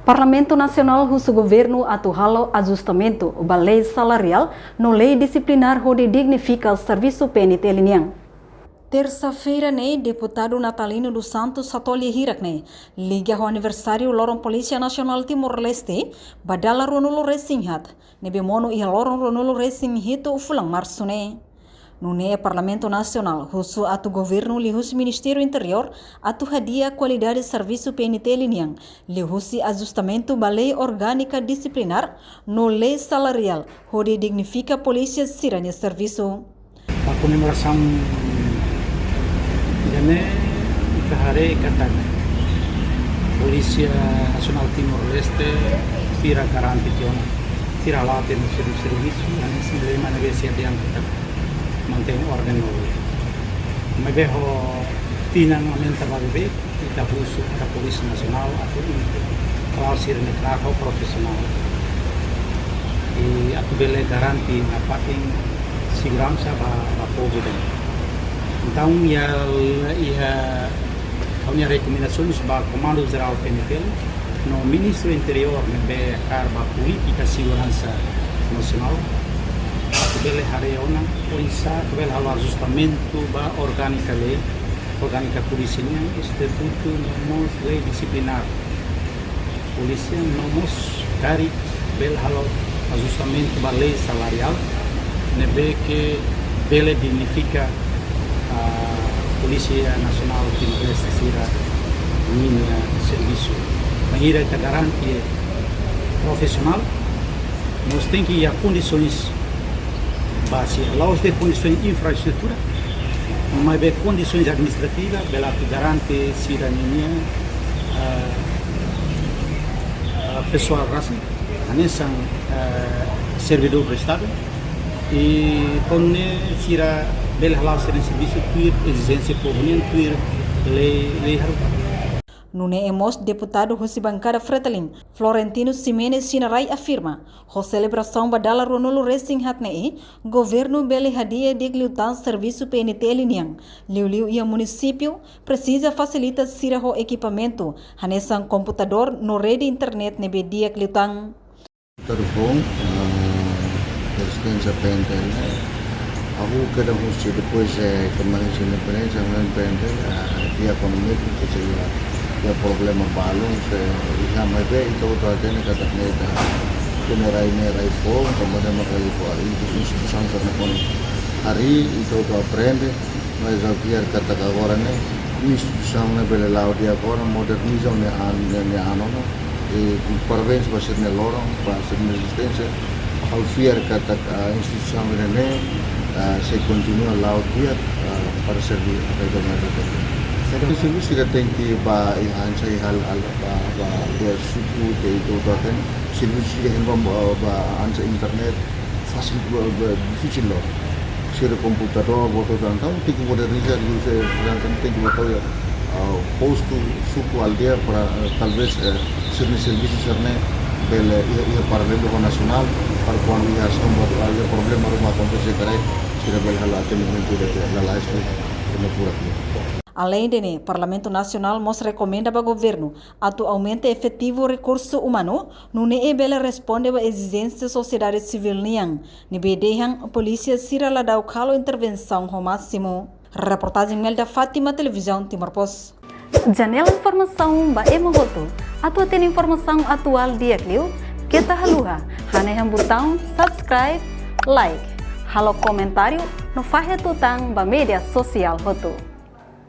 Parlamento Nacional russo governo atual ajustamento da lei salarial no lei disciplinar onde dignifica o serviço PNT liniang. Terça-feira, deputado Natalino dos Santos Satolye Hirakne liga ao aniversário lorong Polícia Nacional Timor-Leste badala Ronulo Resinghat nebemono ia lorong Ronulo Resinghat ufulang março no Parlamento Nacional russo atu governo lihus Ministério Interior atu hadia qualidade de serviço PNT liniang lihusi ajustamento da lei orgânica disciplinar no lei salarial onde dignifica polícia siranya serviço. A comemoração ini hari kata Polícia Nacional Timor-Leste tira garantikan tira laten serviço ane sendiri mana besi yang kita mantém ordem no mas beho tinang aumenta bagi kita khusus para Polícia Nacional atau kalau sirene krakau profesional e atu bele garanti apating segurança ba povo. Então, a recomendações para o Comando Geral PNT, no Ministro Interior, a política de segurança nacional, ele hareona pensar sobre o ajustamento da orgânica lei, orgânica polícia, estatuto, não lei disciplinar, polícia, não cari pelo ajustamento da lei salarial, nebe que ele dignifica a Polícia Nacional Timor-Leste sira minha serviço. Maneira que garante profissional, nós temos que ir a condições básicas. Lá os condições de infraestrutura, mas bem condições administrativas, bela que garante sira minha pessoal raça, anesan servidor do Estado e quando sira bel halal sering serviço tuir exigência proveniente tuir lei harupa. Emos deputado Husi Bancada Freteling, Florentino Ximenes Sinarai afirma, a celebração badala Ronulo Resinghat governo bele hadia digliutan serviço PNT liniang, liu ia município precisa facilitar sira ho equipamento, hanesan computador no rede internet nebe dia kliutang. Terhubung presidência PNT. Aku kadang mesti depois kemarin sini pernah jangan pendek dia ekonomi itu saya dia problema balung saya lihat mereka itu aja nih kata mereka nerai pun kemudian mereka itu institusi karena pun hari itu aprende mereka biar kata kawan ini institusi bela laut dia kawan modernisasi ne anono parabéns para ser lorong para ser resistência ao fiar kata institusi ini se continua lá o dia para servir a comunidade. Saya sudah tengki ba ihan saya hal ba dia suku itu kan servisi yang ba ansa internet fasil difícil loh. Sira computador boto dan tahu tinggi modernisasi saya sedangkan tinggi boto ya posto suku aldeia para talvez servisi serne bele ia paralelo nasional para quando ia somos algum problema rumah acontecer carai sira bele hal atendimento da laisco no pura. Além de Parlamento Nacional mos recomenda para o governo atualmente efetivo recurso humano no bele responde a exigência da sociedade civil niang nebedehang polícia sira la dau calo intervenção ao máximo. Reportagem Melda Fátima Televisão Timor-Post. Janela informação ba emohoto atau tem informação atual dia kliu kita haluha hanehang botão subscribe like halo comentário no fahe tutang ba media sosial hoto.